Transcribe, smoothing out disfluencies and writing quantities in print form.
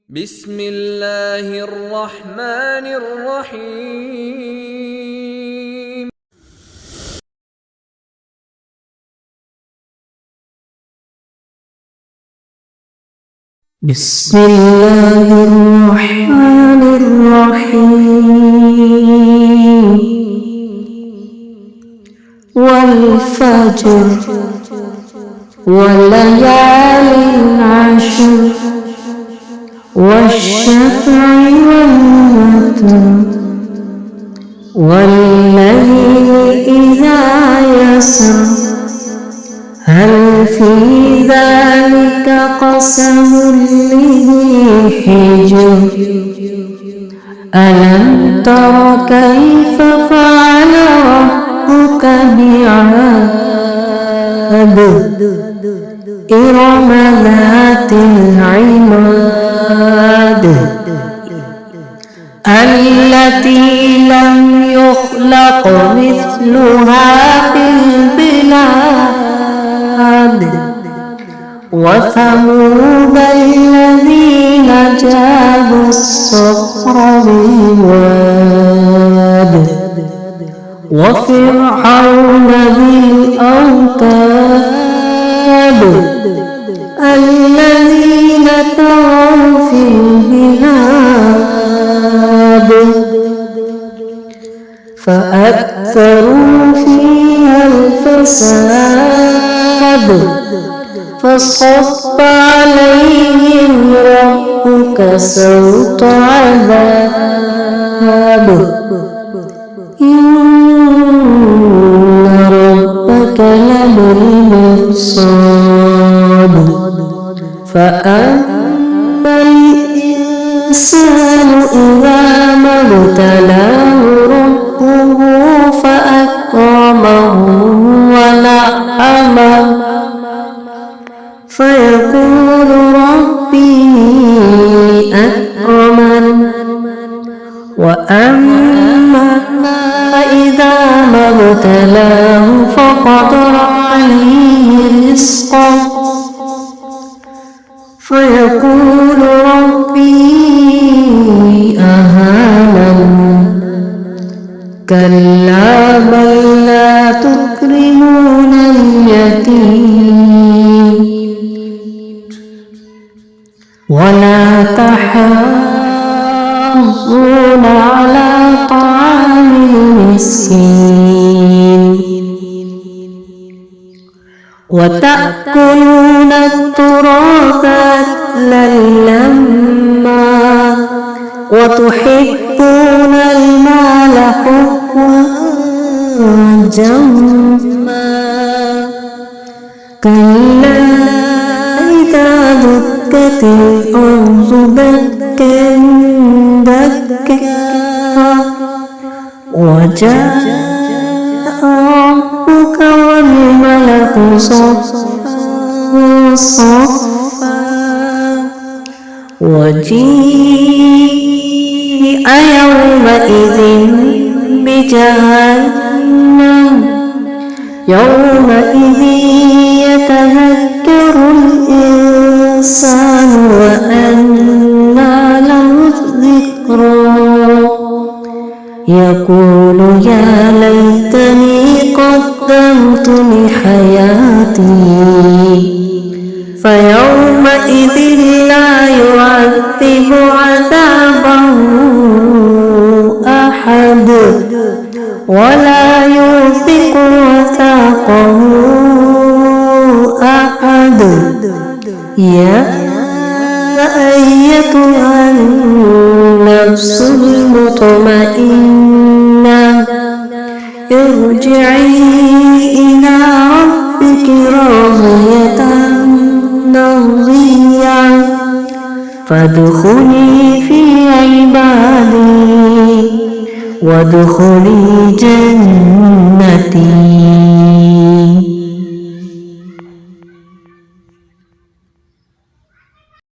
بسم الله الرحمن الرحيم. بسم الله الرحمن الرحيم. والفجر وليال عشر والشفع والوتر والليل إذا يسر هل في ذلك قسم لذي حجر ألم تر كيف فعل ربك بعاد إرم ذات العماد التي لم يخلق مثلها في البلاد وثمود الذين جابوا الصخر بالواد وفرعون بالأوتاد الذين طغوا في البلاد فأكثروا فيها الفساد فصب عليهم ربك سوط عذاب إن ربك لبالمرصاد فأما الإنسان إذا ما ابتلاه ربه فأكرمه ونعمه فيقول ربي أكرمن وأما إذا ما ابتلاه فقدر عليه رزقه فيقول ربي أهانن كلا بل لا تكرمون اليتيم ولا تحاضون على طعام المسكين وتأكلون التراث أكلا لما وتحبون المال حبا جما كلا إذا دكت الأرض دكا دكا وجاء ربك والملك صفا صفا وجيء يومئذ بجهنم يومئذ يتذكر الإنسان وأنى له الذكرى يقول يا ليتني قدمت لحياتي فيومئذ لا يعذب عذابه أحد ولا يوثق وثاقه أحد يا أيتها النفس المطمئنة ارجعي إلى ربك راضية مرضية فادخلي في عبادي وادخلي جنتي.